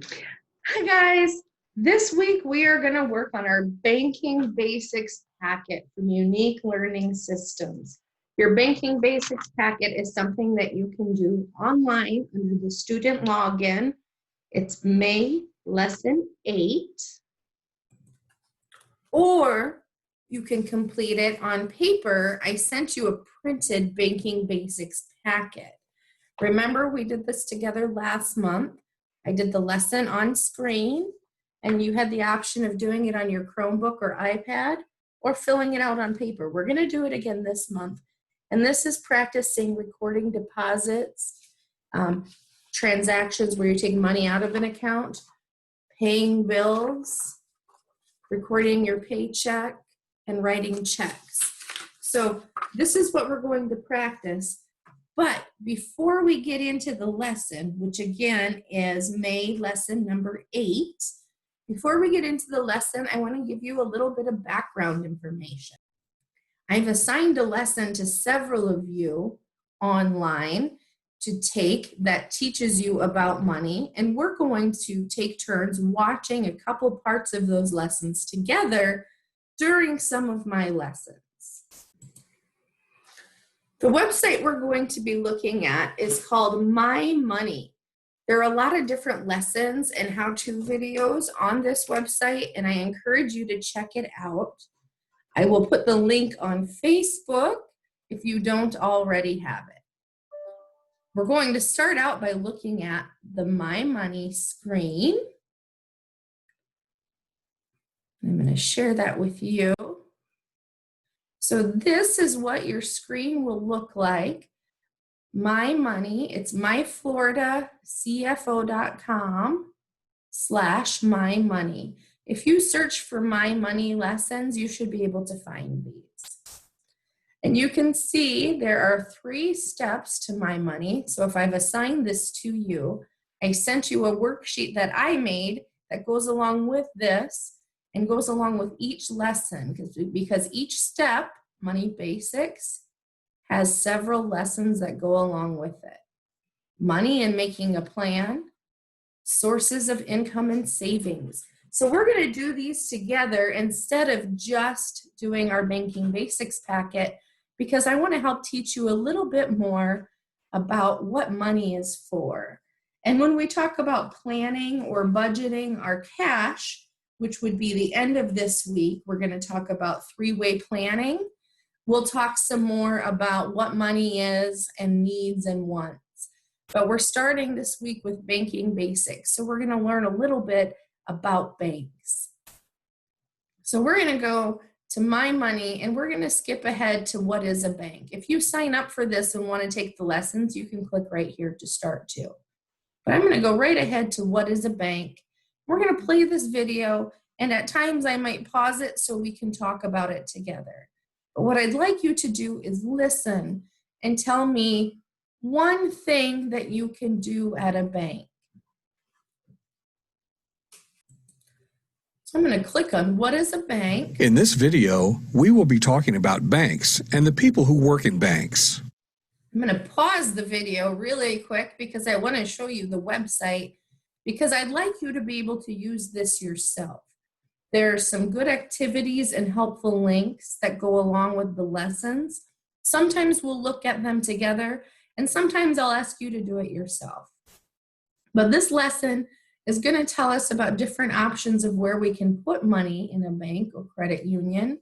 Hi guys, this week we are going to work on our Banking Basics packet from Unique Learning Systems. Your Banking Basics packet is something that you can do online under the student login. It's May Lesson 8, or you can complete it on paper. I sent you a printed Banking Basics packet. Remember, we did this together last month. I did the lesson on screen, and you had the option of doing it on your Chromebook or iPad or filling it out on paper. We're going to do it again this month, and this is practicing recording deposits, transactions where you take money out of an account, paying bills, recording your paycheck, and writing checks. So this is what we're going to practice. But before we get into the lesson, which again is May lesson number 8, before we get into the lesson, I want to give you a little bit of background information. I've assigned a lesson to several of you online to take that teaches you about money, and we're going to take turns watching a couple parts of those lessons together during some of my lessons. The website we're going to be looking at is called My Money. There are a lot of different lessons and how-to videos on this website, and I encourage you to check it out. I will put the link on Facebook if you don't already have it. We're going to start out by looking at the My Money screen. I'm going to share that with you. So this is what your screen will look like. My Money, it's myfloridacfo.com/mymoney. If you search for My Money lessons, you should be able to find these. And you can see there are 3 steps to My Money. So if I've assigned this to you, I sent you a worksheet that I made that goes along with this and goes along with each lesson because each step, Money Basics, has several lessons that go along with it. Money and making a plan, sources of income and savings. So we're going to do these together instead of just doing our Banking Basics packet because I want to help teach you a little bit more about what money is for. And when we talk about planning or budgeting our cash, which would be the end of this week, we're going to talk about 3-way planning. We'll talk some more about what money is and needs and wants. But we're starting this week with Banking Basics. So we're going to learn a little bit about banks. So we're going to go to My Money, and we're going to skip ahead to what is a bank. If you sign up for this and want to take the lessons, you can click right here to start too. But I'm going to go right ahead to what is a bank. We're going to play this video, and at times I might pause it so we can talk about it together. But what I'd like you to do is listen and tell me one thing that you can do at a bank. So I'm going to click on what is a bank. In this video, we will be talking about banks and the people who work in banks. I'm going to pause the video really quick because I want to show you the website because I'd like you to be able to use this yourself. There are some good activities and helpful links that go along with the lessons. Sometimes we'll look at them together, and sometimes I'll ask you to do it yourself. But this lesson is going to tell us about different options of where we can put money in a bank or credit union,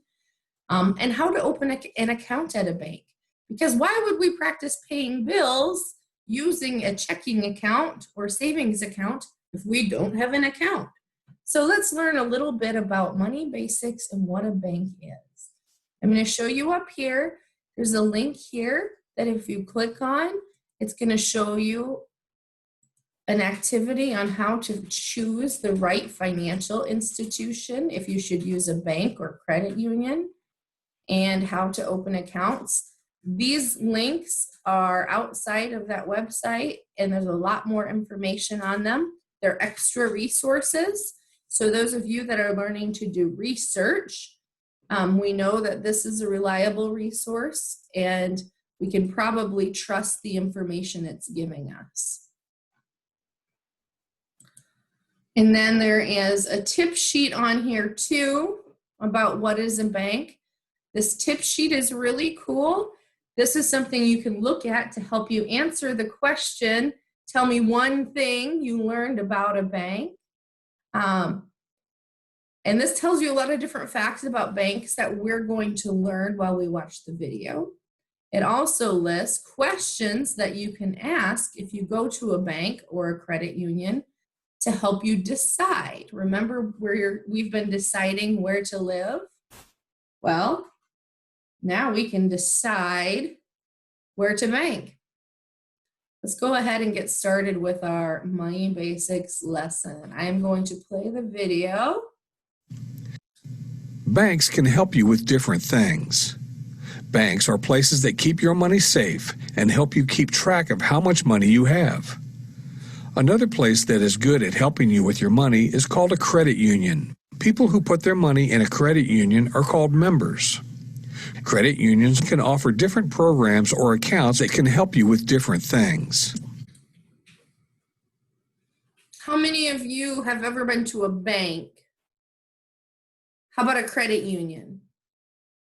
and how to open an account at a bank. Because why would we practice paying bills using a checking account or savings account if we don't have an account? So let's learn a little bit about Money Basics and what a bank is. I'm going to show you up here. There's a link here that if you click on, it's going to show you an activity on how to choose the right financial institution, if you should use a bank or credit union, and how to open accounts. These links are outside of that website, and there's a lot more information on them. They're extra resources. So those of you that are learning to do research, we know that this is a reliable resource, and we can probably trust the information it's giving us. And then there is a tip sheet on here too about what is a bank. This tip sheet is really cool. This is something you can look at to help you answer the question, tell me one thing you learned about a bank. And this tells you a lot of different facts about banks that we're going to learn while we watch the video. It also lists questions that you can ask if you go to a bank or a credit union to help you decide. Remember we've been deciding where to live? Well, now we can decide where to bank. Let's go ahead and get started with our money basics lesson. I am going to play the video. Banks can help you with different things. Banks are places that keep your money safe and help you keep track of how much money you have. Another place that is good at helping you with your money is called a credit union. People who put their money in a credit union are called members. Credit unions can offer different programs or accounts that can help you with different things. How many of you have ever been to a bank? How about a credit union?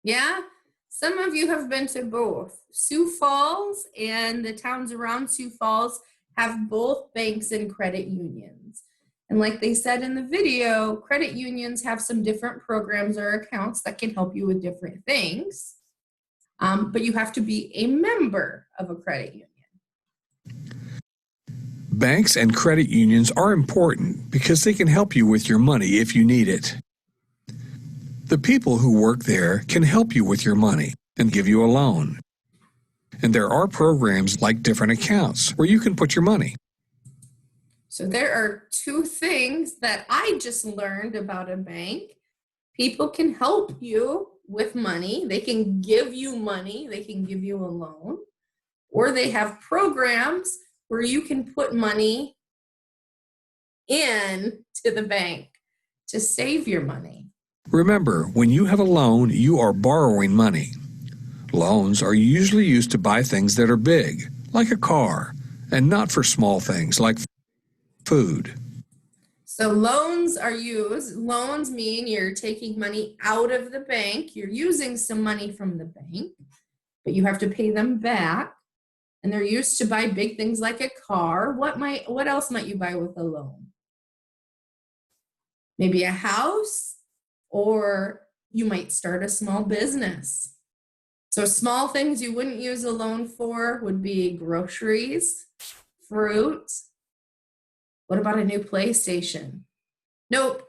Yeah? Some of you have been to both. Sioux Falls and the towns around Sioux Falls have both banks and credit unions. And like they said in the video, credit unions have some different programs or accounts that can help you with different things. But you have to be a member of a credit union. Banks and credit unions are important because they can help you with your money if you need it. The people who work there can help you with your money and give you a loan. And there are programs like different accounts where you can put your money. So there are two things that I just learned about a bank. People can help you with money. They can give you money. They can give you a loan. Or they have programs where you can put money in to the bank to save your money. Remember, when you have a loan, you are borrowing money. Loans are usually used to buy things that are big, like a car, and not for small things like food. So loans are used. Loans mean you're taking money out of the bank. You're using some money from the bank, but you have to pay them back. And they're used to buy big things like a car. What else might you buy with a loan? Maybe a house, or you might start a small business. So small things you wouldn't use a loan for would be groceries, fruit. What about a new PlayStation? Nope,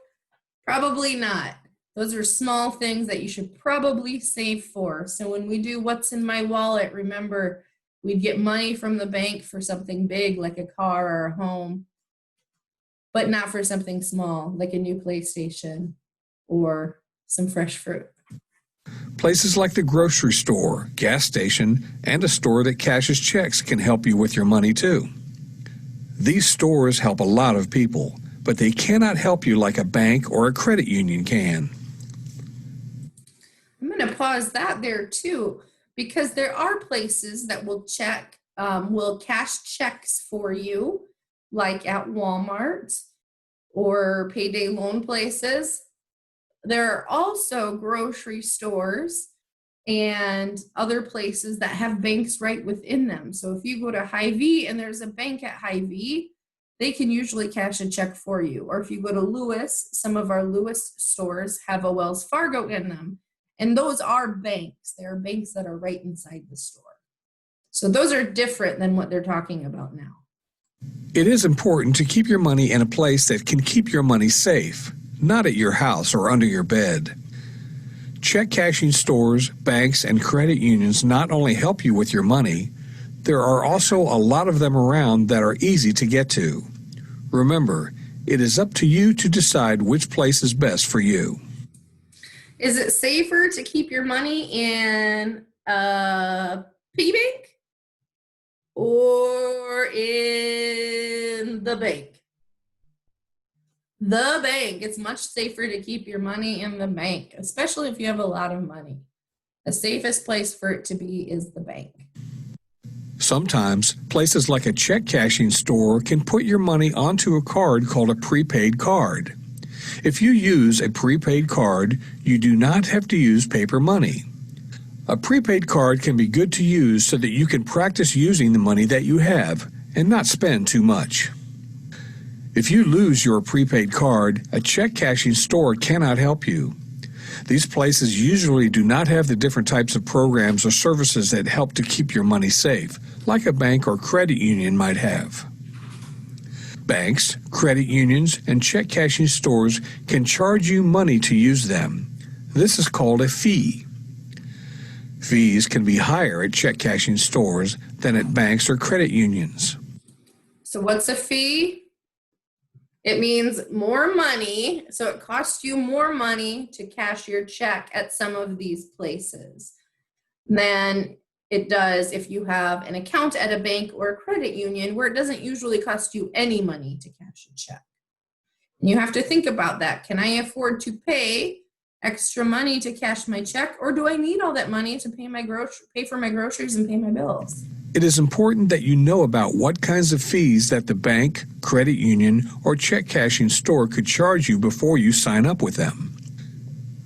probably not. Those are small things that you should probably save for. So when we do what's in my wallet, remember, we'd get money from the bank for something big like a car or a home, but not for something small like a new PlayStation or some fresh fruit. Places like the grocery store, gas station, and a store that cashes checks can help you with your money too. These stores help a lot of people, but they cannot help you like a bank or a credit union can. I'm going to pause that there too, because there are places that will cash checks for you, like at Walmart or payday loan places. There are also grocery stores and other places that have banks right within them. So if you go to Hy-Vee and there's a bank at Hy-Vee, they can usually cash a check for you. Or if you go to Lewis, some of our Lewis stores have a Wells Fargo in them. And those are banks. There are banks that are right inside the store. So those are different than what they're talking about now. It is important to keep your money in a place that can keep your money safe, not at your house or under your bed. Check cashing stores, banks, and credit unions not only help you with your money, there are also a lot of them around that are easy to get to. Remember, it is up to you to decide which place is best for you. Is it safer to keep your money in a piggy bank or in the bank? The bank. It's much safer to keep your money in the bank, especially if you have a lot of money. The safest place for it to be is the bank. Sometimes, places like a check cashing store can put your money onto a card called a prepaid card. If you use a prepaid card, you do not have to use paper money. A prepaid card can be good to use so that you can practice using the money that you have and not spend too much. If you lose your prepaid card, a check cashing store cannot help you. These places usually do not have the different types of programs or services that help to keep your money safe, like a bank or credit union might have. Banks, credit unions, and check cashing stores can charge you money to use them. This is called a fee. Fees can be higher at check cashing stores than at banks or credit unions. So what's a fee? It means more money, so it costs you more money to cash your check at some of these places than it does if you have an account at a bank or a credit union where it doesn't usually cost you any money to cash a check. And you have to think about that. Can I afford to pay extra money to cash my check, or do I need all that money to pay for my groceries and pay my bills? It is important that you know about what kinds of fees that the bank, credit union, or check cashing store could charge you before you sign up with them.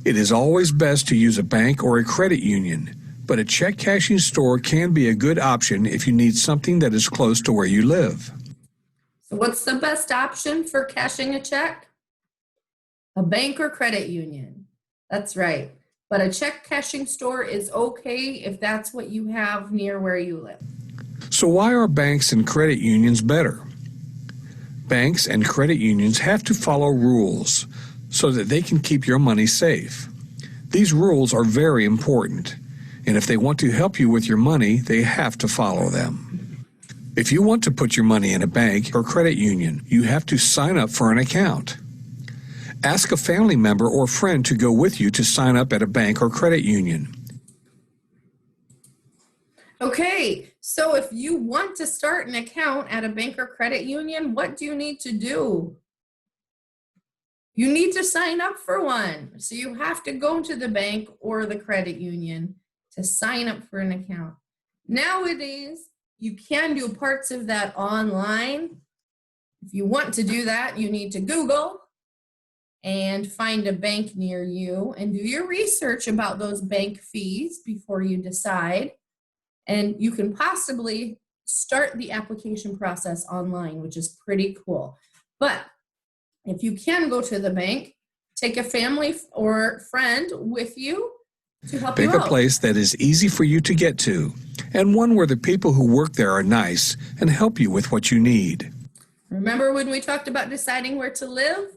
It is always best to use a bank or a credit union, but a check cashing store can be a good option if you need something that is close to where you live. So what's the best option for cashing a check? A bank or credit union. That's right. But a check cashing store is okay if that's what you have near where you live. So why are banks and credit unions better? Banks and credit unions have to follow rules so that they can keep your money safe. These rules are very important, and if they want to help you with your money, they have to follow them. If you want to put your money in a bank or credit union, you have to sign up for an account. Ask a family member or friend to go with you to sign up at a bank or credit union. Okay, so if you want to start an account at a bank or credit union, what do you need to do? You need to sign up for one. So you have to go to the bank or the credit union to sign up for an account. Nowadays, you can do parts of that online. If you want to do that, you need to Google and find a bank near you and do your research about those bank fees before you decide. And you can possibly start the application process online, which is pretty cool. But if you can go to the bank, take a family or friend with you to help you out. Pick a place that is easy for you to get to, and one where the people who work there are nice and help you with what you need. Remember when we talked about deciding where to live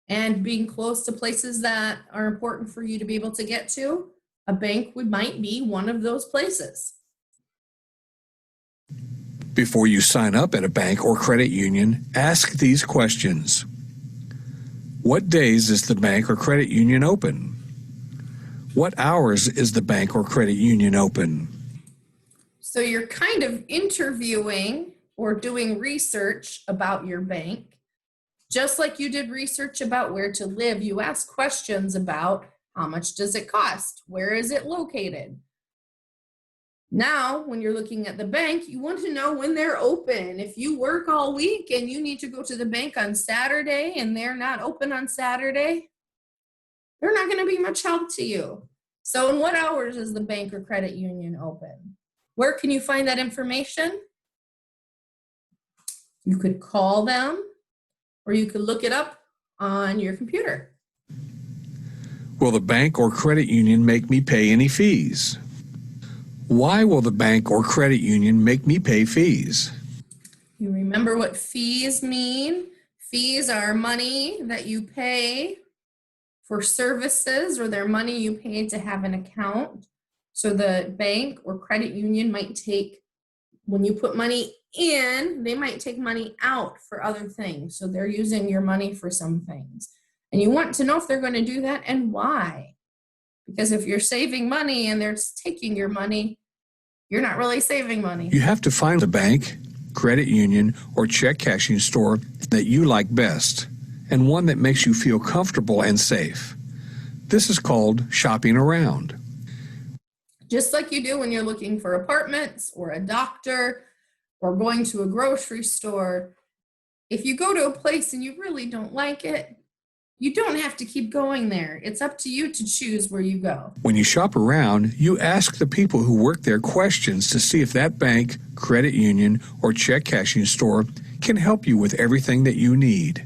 and being close to places that are important for you to be able to get to? A bank might be one of those places. Before you sign up at a bank or credit union, ask these questions. What days is the bank or credit union open? What hours is the bank or credit union open? So you're kind of interviewing or doing research about your bank. Just like you did research about where to live, you ask questions about how much does it cost? Where is it located? Now, when you're looking at the bank, you want to know when they're open. If you work all week and you need to go to the bank on Saturday and they're not open on Saturday, they're not going to be much help to you. So in what hours is the bank or credit union open? Where can you find that information? You could call them or you could look it up on your computer. Will the bank or credit union make me pay any fees? Why will the bank or credit union make me pay fees? You remember what fees mean? Fees are money that you pay for services, or they're money you pay to have an account. So the bank or credit union might take, when you put money in, they might take money out for other things. So they're using your money for some things. And you want to know if they're going to do that and why. Because if you're saving money and they're taking your money, you're not really saving money. You have to find a bank, credit union, or check cashing store that you like best, and one that makes you feel comfortable and safe. This is called shopping around. just like you do when you're looking for apartments or a doctor or going to a grocery store. If you go to a place and you really don't like it, you don't have to keep going there. It's up to you to choose where you go. When you shop around, you ask the people who work there questions to see if that bank, credit union, or check cashing store can help you with everything that you need.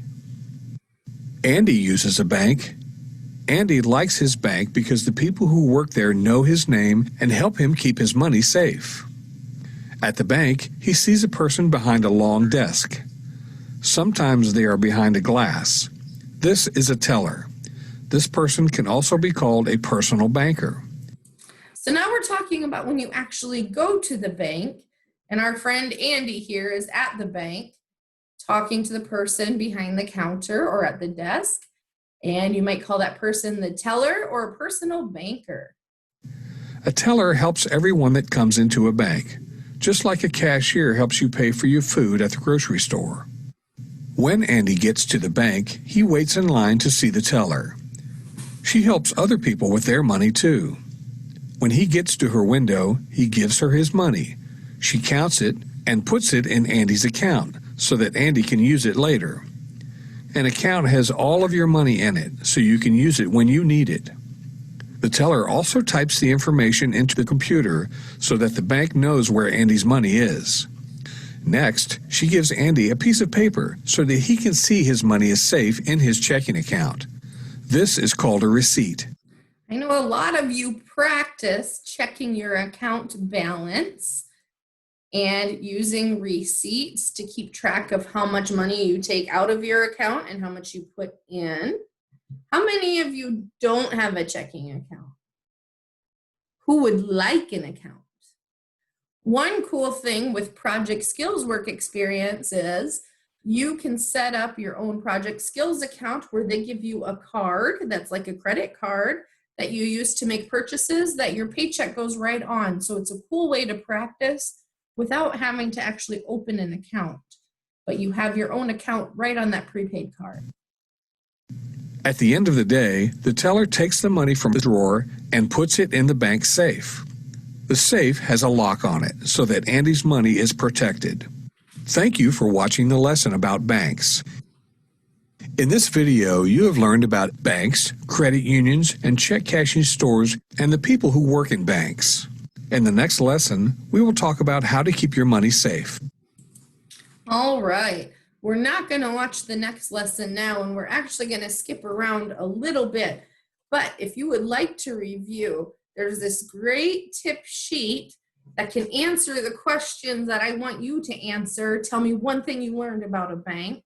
Andy uses a bank. Andy likes his bank because the people who work there know his name and help him keep his money safe. At the bank, he sees a person behind a long desk. Sometimes they are behind a glass. This is a teller. This person can also be called a personal banker. So now we're talking about when you actually go to the bank, and our friend Andy here is at the bank talking to the person behind the counter or at the desk, and you might call that person the teller or a personal banker. A teller helps everyone that comes into a bank, just like a cashier helps you pay for your food at the grocery store. When Andy gets to the bank, he waits in line to see the teller. She helps other people with their money too. When he gets to her window, he gives her his money. She counts it and puts it in Andy's account so that Andy can use it later. An account has all of your money in it, so you can use it when you need it. The teller also types the information into the computer so that the bank knows where Andy's money is. Next, she gives Andy a piece of paper so that he can see his money is safe in his checking account. This is called a receipt. I know a lot of you practice checking your account balance and using receipts to keep track of how much money you take out of your account and how much you put in. How many of you don't have a checking account? Who would like an account? One cool thing with Project Skills Work Experience is you can set up your own Project Skills account where they give you a card that's like a credit card that you use to make purchases that your paycheck goes right on. So it's a cool way to practice without having to actually open an account, but you have your own account right on that prepaid card. At the end of the day, the teller takes the money from the drawer and puts it in the bank safe. The safe has a lock on it so that Andy's money is protected. Thank you for watching the lesson about banks. In this video, you have learned about banks, credit unions, and check cashing stores and the people who work in banks. In the next lesson, we will talk about how to keep your money safe. All right, we're not going to watch the next lesson now, and we're actually going to skip around a little bit. But if you would like to review, there's this great tip sheet that can answer the questions that I want you to answer. Tell me one thing you learned about a bank.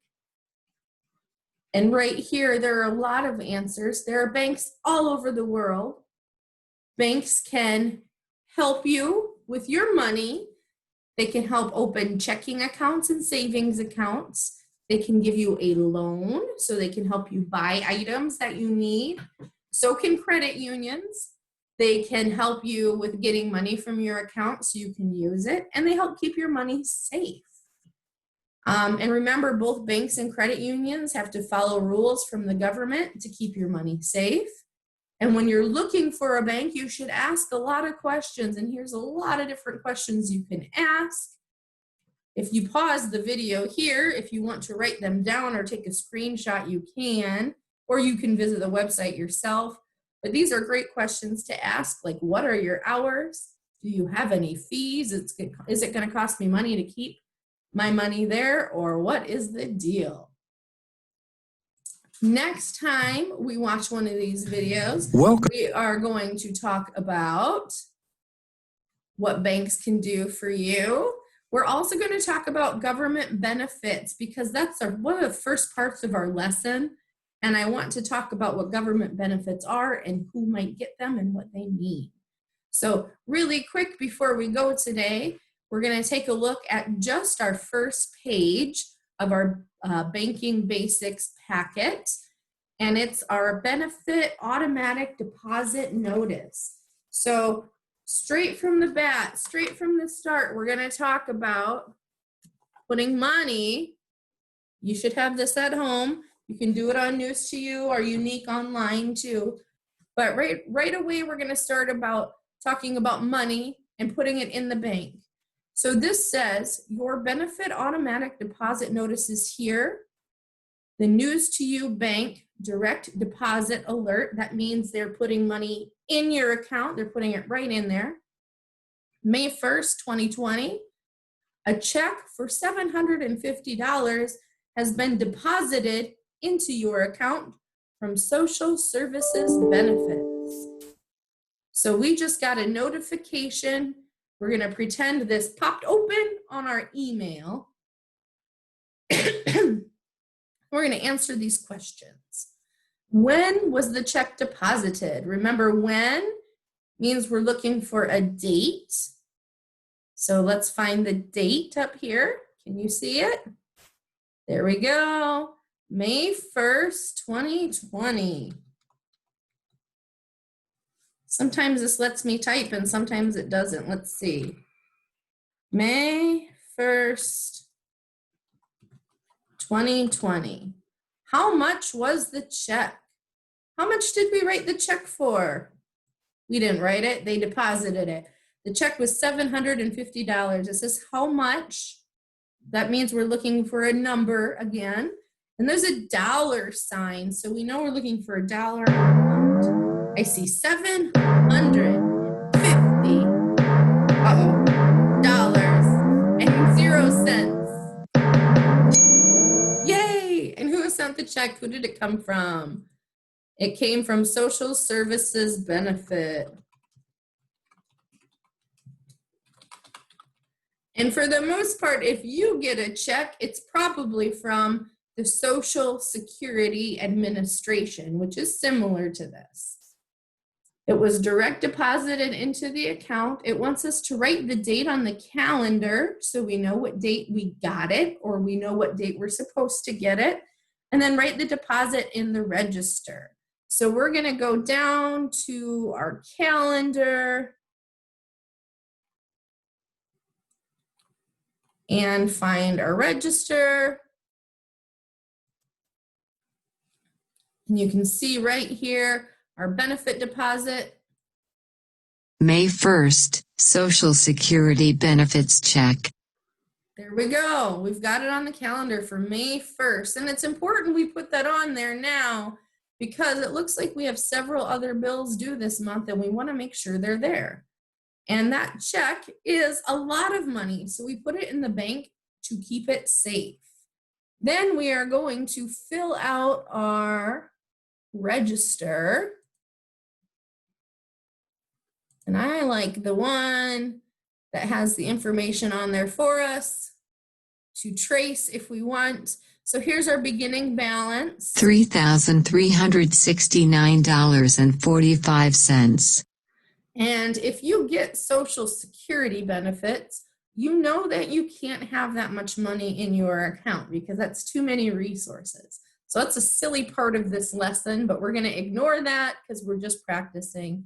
And right here, there are a lot of answers. There are banks all over the world. Banks can help you with your money. They can help open checking accounts and savings accounts. They can give you a loan, so they can help you buy items that you need. So can credit unions. They can help you with getting money from your account so you can use it, and they help keep your money safe. And remember, both banks and credit unions have to follow rules from the government to keep your money safe. And when you're looking for a bank, you should ask a lot of questions, and here's a lot of different questions you can ask. If you pause the video here, if you want to write them down or take a screenshot, you can, or you can visit the website yourself. But these are great questions to ask, like what are your hours? Do you have any fees? Is it going to cost me money to keep my money there, or what is the deal? Next time we watch one of these videos, we are going to talk about what banks can do for you. We're also going to talk about government benefits because that's one of the first parts of our lesson. And I want to talk about what government benefits are and who might get them and what they mean. So really quick before we go today, we're going to take a look at just our first page of our Banking Basics packet. And it's our Benefit Automatic Deposit Notice. So straight from the bat, straight from the start, we're going to talk about putting money. You should have this at home. You can do it on News2You or Unique online too. But right away, we're going to start about talking about money and putting it in the bank. So this says your benefit automatic deposit notice is here. The news to you bank direct deposit alert. That means they're putting money in your account. They're putting it right in there. May 1st, 2020, a check for $750 has been deposited into your account from Social Services Benefits. So we just got a notification. We're going to pretend this popped open on our email. We're going to answer these questions. When was the check deposited? Remember, when means we're looking for a date. So let's find the date up here. Can you see it? There we go. May 1st, 2020. Sometimes this lets me type and sometimes it doesn't. Let's see. May 1st, 2020. How much was the check? How much did we write the check for? We didn't write it. They deposited it. The check was $750. It says how much. That means we're looking for a number again. And there's a dollar sign. So we know we're looking for a dollar amount. I see $750 dollars and 0 cents. Yay! And who sent the check? Who did it come from? It came from Social Services Benefit. And for the most part, if you get a check, it's probably from the Social Security Administration, which is similar to this. It was direct deposited into the account. It wants us to write the date on the calendar so we know what date we got it, or we know what date we're supposed to get it, and then write the deposit in the register. So we're going to go down to our calendar and find our register. And you can see right here our benefit deposit. May 1st, Social Security benefits check. There we go. We've got it on the calendar for May 1st. And it's important we put that on there now because it looks like we have several other bills due this month and we want to make sure they're there. And that check is a lot of money. So we put it in the bank to keep it safe. Then we are going to fill out our register. And I like the one that has the information on there for us to trace if we want. So here's our beginning balance. $3,369.45. And if you get Social Security benefits, you know that you can't have that much money in your account because that's too many resources. So that's a silly part of this lesson, but we're going to ignore that because we're just practicing.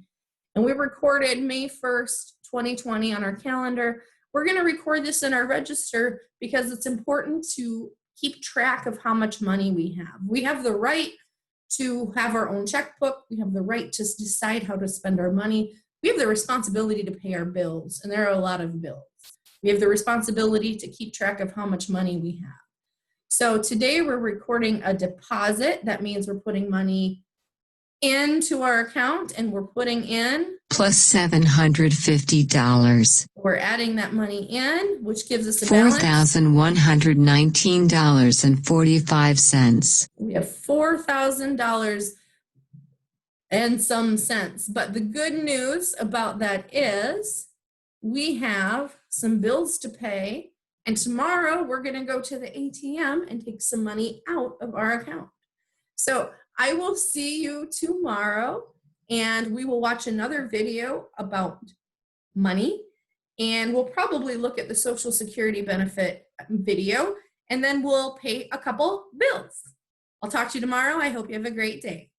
And we recorded May 1st, 2020 on our calendar. We're going to record this in our register because it's important to keep track of how much money we have. We have the right to have our own checkbook. We have the right to decide how to spend our money. We have the responsibility to pay our bills, and there are a lot of bills. We have the responsibility to keep track of how much money we have. So today we're recording a deposit. That means we're putting money into our account and we're putting in plus $750. We're adding that money in, which gives us a balance. $4,119.45. We have $4,000 and some cents. But the good news about that is we have some bills to pay. And tomorrow we're going to go to the ATM and take some money out of our account. So I will see you tomorrow and we will watch another video about money. And we'll probably look at the Social Security benefit video and then we'll pay a couple bills. I'll talk to you tomorrow. I hope you have a great day.